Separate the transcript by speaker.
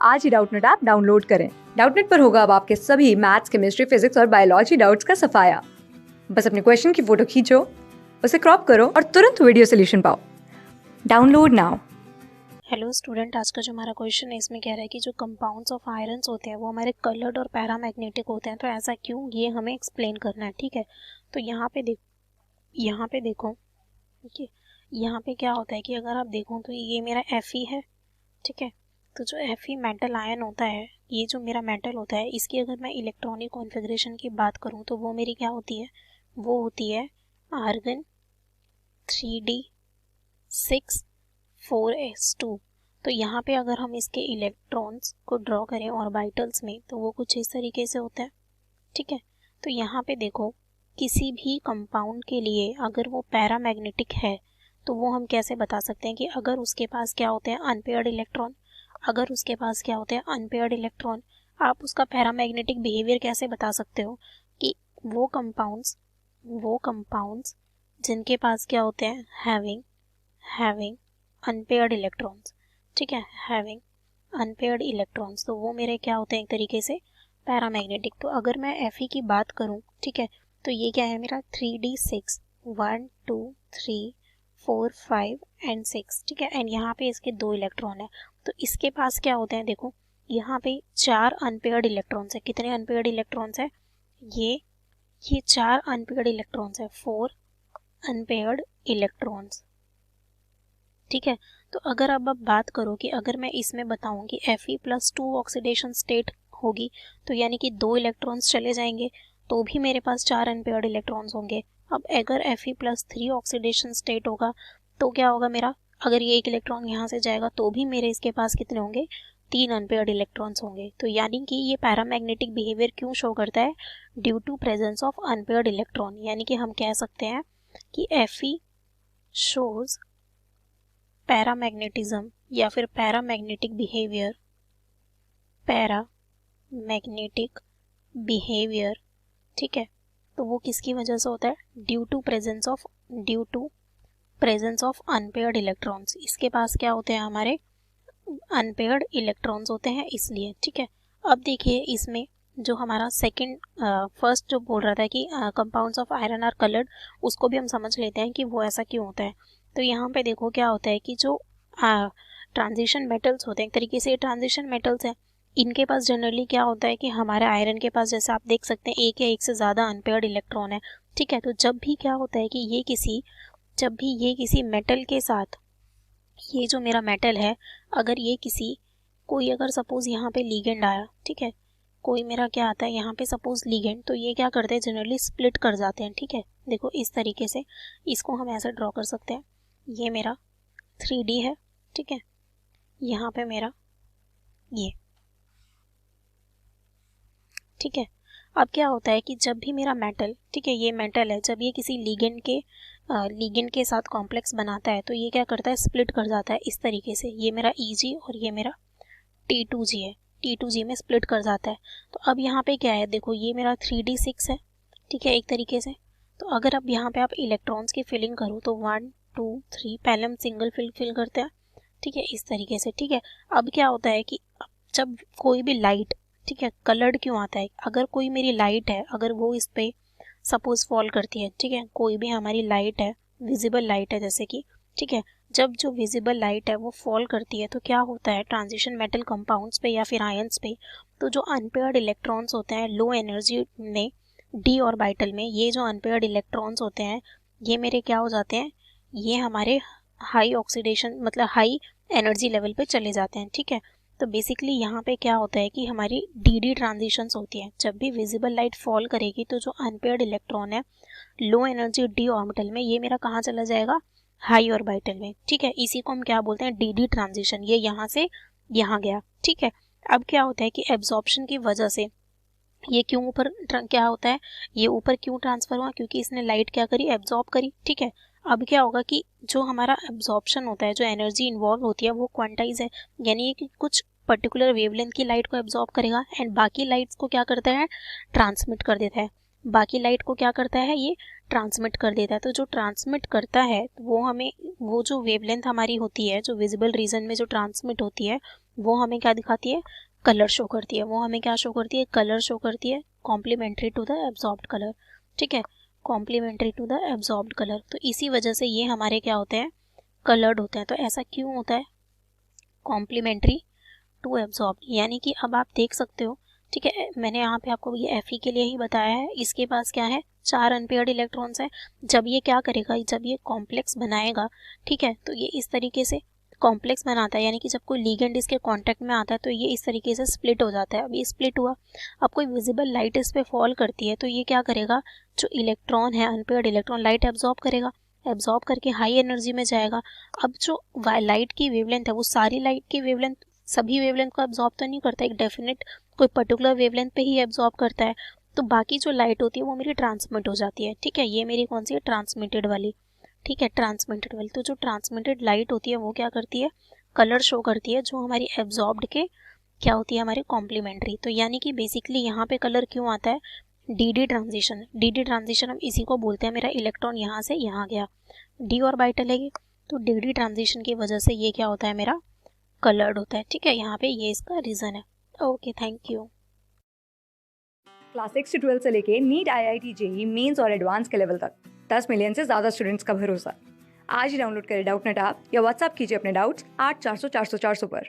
Speaker 1: आज ही Doubtnut app download करें। Doubtnut पर होगा अब आपके सभी मैथ्स, केमिस्ट्री, फिजिक्स और बायोलॉजी डाउट्स का सफाया। बस अपने क्वेश्चन की फोटो खींचो, उसे क्रॉप करो और तुरंत वीडियो सोल्यूशन पाओ। Download now.
Speaker 2: हेलो स्टूडेंट, आज का जो हमारा क्वेश्चन है इसमें कह रहा है कि जो कंपाउंड्स ऑफ आयरन्स होते हैं वो हमारे कलर्ड और पैरामैग्नेटिक होते हैं, तो ऐसा क्यों, ये हमें एक्सप्लेन करना है। ठीक है, तो यहाँ पे देखो, ठीक है, यहाँ पे क्या होता है कि अगर आप देखो तो ये मेरा Fe है। ठीक है, तो जो Fe मेटल आयन होता है, ये जो मेरा मेटल होता है, इसकी अगर मैं इलेक्ट्रॉनिक कॉन्फ़िगरेशन की बात करूँ तो वो मेरी क्या होती है, वो होती है आर्गन 3d6 4s2। तो यहाँ पे अगर हम इसके इलेक्ट्रॉन्स को ड्रॉ करें ऑर्बिटल्स में तो वो कुछ इस तरीके से होता है। ठीक है, तो यहाँ पे देखो, किसी भी कंपाउंड के लिए अगर वो पैरामैग्नेटिक है तो वो हम कैसे बता सकते हैं कि अगर उसके पास क्या होते हैं, अनपेयर्ड इलेक्ट्रॉन। अगर उसके पास क्या होते हैं, अनपेयर्ड इलेक्ट्रॉन, आप उसका पैरामैग्नेटिक बिहेवियर कैसे बता सकते हो कि वो कंपाउंड्स जिनके पास क्या होते हैं, हैविंग अनपेयर्ड इलेक्ट्रॉन्स। ठीक है, हैविंग अनपेयर्ड इलेक्ट्रॉन्स, तो वो मेरे क्या होते हैं, एक तरीके से पैरामैग्नेटिक। तो अगर मैं Fe की बात करूं, ठीक है, तो ये क्या है मेरा 3d6 1 2 3 4 5 एंड 6। ठीक है, एंड यहाँ पे इसके 2 इलेक्ट्रॉन है, तो इसके पास क्या होते हैं, देखो यहाँ पे 4 अनपेयर्ड इलेक्ट्रॉन्स है। कितने अनपेयर्ड इलेक्ट्रॉन्स है, ये 4 अनपेयर्ड इलेक्ट्रॉन्स है, 4 अनपेयर्ड इलेक्ट्रॉन्स। ठीक है, तो अगर अब बात करो कि अगर मैं इसमें बताऊं कि Fe+2 ऑक्सीडेशन स्टेट होगी, तो यानी कि 2 इलेक्ट्रॉन्स चले जाएंगे तो भी मेरे पास 4 अनपेयर्ड इलेक्ट्रॉन्स होंगे। अब अगर Fe+3 ऑक्सीडेशन स्टेट होगा तो क्या होगा मेरा, अगर ये 1 इलेक्ट्रॉन यहाँ से जाएगा तो भी मेरे इसके पास कितने होंगे, 3 अनपेयर्ड इलेक्ट्रॉन्स होंगे। तो यानी कि ये पैरामैग्नेटिक बिहेवियर क्यों शो करता है, due to presence of unpaired electron. यानी कि हम कह सकते हैं कि Fe शोज पैरामैग्नेटिज्म या फिर पैरामैग्नेटिक बिहेवियर। ठीक है, तो वो किसकी वजह से होता है, due to presence of unpaired electrons. इसके पास क्या होते हैं, हमारे अनपेयर्ड इलेक्ट्रॉन्स होते हैं, इसलिए। ठीक है, अब देखिए इसमें जो हमारा फर्स्ट जो बोल रहा था कि compounds of iron are coloured, उसको भी हम समझ लेते हैं कि वो ऐसा क्यों होता है। तो यहाँ पे देखो क्या होता है कि जो ट्रांजिशन मेटल्स होते हैं, एक तरीके से ट्रांजिशन मेटल्स हैं, इनके पास जनरली क्या होता है कि हमारे आयरन के पास जैसे आप देख सकते हैं एक या एक से ज़्यादा अनपेयर्ड इलेक्ट्रॉन है। ठीक है, तो जब भी क्या होता है कि ये किसी मेटल के साथ, ये जो मेरा मेटल है, अगर ये कोई अगर सपोज यहाँ पे लिगेंड आया, ठीक है, कोई मेरा क्या आता है यहाँ पे सपोज लिगेंड, तो ये क्या करते हैं, जनरली स्प्लिट कर जाते हैं। ठीक है, देखो इस तरीके से इसको हम ऐसे ड्रॉ कर सकते हैं, ये मेरा 3D है। ठीक है, यहाँ पे मेरा ये, ठीक है, अब क्या होता है कि जब भी मेरा मेटल, ठीक है, ये मेटल है, जब ये किसी लिगेंड के साथ कॉम्प्लेक्स बनाता है तो ये क्या करता है, स्प्लिट कर जाता है इस तरीके से। ये मेरा Eg और ये मेरा T2G है, T2G में स्प्लिट कर जाता है। तो अब यहाँ पे क्या है, देखो ये मेरा 3d6 है, ठीक है, एक तरीके से। तो अगर अब यहाँ पे आप इलेक्ट्रॉन्स की फिलिंग करो तो 1 2 3, पहले हम सिंगल फिल करते हैं, ठीक है, इस तरीके से। ठीक है, अब क्या होता है कि जब कोई भी लाइट, ठीक है, कलर्ड क्यों आता है, अगर कोई मेरी लाइट है, अगर वो इस पे सपोज फॉल करती है, ठीक है, कोई भी हमारी लाइट है, विजिबल लाइट है जैसे कि, ठीक है, जब जो विजिबल लाइट है वो फॉल करती है तो क्या होता है, ट्रांजिशन मेटल कंपाउंड्स पे या फिर आयंस पे, तो जो अनपेयर्ड इलेक्ट्रॉन्स होते हैं लो एनर्जी में, डी ऑर्बिटल में, ये जो अनपेयर्ड इलेक्ट्रॉन्स होते हैं ये मेरे क्या हो जाते हैं, ये हमारे हाई ऑक्सीडेशन मतलब हाई एनर्जी लेवल पे चले जाते हैं। ठीक है, तो बेसिकली यहाँ पे क्या होता है कि हमारी डी ट्रांजिशंस होती हैं, जब भी विजिबल लाइट फॉल करेगी तो जो अनपेयर्ड इलेक्ट्रॉन है लो एनर्जी डी ऑर्बिटल में, ये मेरा कहाँ चला जाएगा, हाई ऑर्बिटल में। ठीक है, इसी को हम क्या बोलते हैं, डी ट्रांजिशन, ये यहाँ से यहाँ गया। ठीक है, अब क्या होता है कि एब्जॉर्प्शन की वजह से ये क्यों ऊपर क्या होता है, ये ऊपर क्यों ट्रांसफर हुआ, क्योंकि इसने लाइट क्या करी, एब्जॉर्ब करी। ठीक है, अब क्या होगा कि जो हमारा एब्जॉर्प्शन होता है, जो एनर्जी इन्वॉल्व होती है वो क्वांटाइज है, यानी कि कुछ पर्टिकुलर वेवलेंथ की लाइट को एब्जॉर्ब करेगा एंड बाकी लाइट्स को क्या करता है, ट्रांसमिट कर देता है। बाकी लाइट को क्या करता है, ये ट्रांसमिट कर देता है। तो जो ट्रांसमिट करता है वो हमें, वो जो वेवलेंथ हमारी होती है, जो विजिबल रीजन में जो ट्रांसमिट होती है, वो हमें क्या दिखाती है, कलर शो करती है। वो हमें क्या शो करती है, कलर शो करती है, complementary to the absorbed colour. ठीक है, complementary to the absorbed colour. तो इसी वजह से ये हमारे क्या होते हैं, कलर्ड होते हैं। तो ऐसा क्यों होता है, कॉम्प्लीमेंट्री टू एब्जॉर्ब, यानी कि अब आप देख सकते हो, ठीक है, मैंने यहाँ पे आपको ये Fe के लिए ही बताया है। इसके पास क्या है, 4 अनपेयर्ड इलेक्ट्रॉन्स हैं। जब ये क्या करेगा, जब ये कॉम्प्लेक्स बनाएगा, ठीक है, तो ये इस तरीके से कॉम्प्लेक्स बनाता है, यानी कि जब कोई लिगेंड इसके कांटेक्ट में आता है तो ये इस तरीके से स्प्लिट हो जाता है। अब ये स्प्लिट हुआ, अब कोई विजिबल लाइट इस पे फॉल करती है तो ये क्या करेगा, जो इलेक्ट्रॉन है, अनपेयर्ड इलेक्ट्रॉन, लाइट एब्जॉर्ब करेगा, एब्जॉर्ब करके हाई एनर्जी में जाएगा। अब जो लाइट की वेवलेंथ है वो सारी लाइट की वेवलेंथ, सभी वेवलेंथ को एब्जॉर्ब तो नहीं करता, एक डेफिनेट कोई पर्टिकुलर वेवलेंथ पे ही एब्जॉर्ब करता है। तो बाकी जो लाइट होती है वो मेरी ट्रांसमिट हो जाती है। ठीक है, ये मेरी कौन सी है, ट्रांसमिटेड वाली। ठीक है, ट्रांसमिटेड वाली। तो जो ट्रांसमिटेड लाइट होती है वो क्या करती है, कलर शो करती है। जो हमारी एब्जॉर्ब्ड के क्या होती है, हमारी कॉम्प्लीमेंट्री। तो यानी कि बेसिकली यहाँ पे कलर क्यों आता है, डी ट्रांजिशन। डी ट्रांजिशन हम इसी को बोलते हैं, मेरा इलेक्ट्रॉन यहाँ से यहाँ गया, डी ऑर्बिटल है ये, तो डी ट्रांजिशन की वजह से ये क्या होता है, मेरा कलर्ड होता है। ठीक है, यहाँ पे ये इसका रीज़न है। Okay, thank you.
Speaker 1: क्लास 6 से 12 से लेके नीट, IIT, जेई मेंस और एडवांस के लेवल तक 10 मिलियन से ज़्यादा स्टूडेंट्स का भरोसा। आज ही डाउनलोड करें डाउटनेट ऐप या व्हाट्सएप कीजिए अपने डाउट्स 8400 400 400 पर।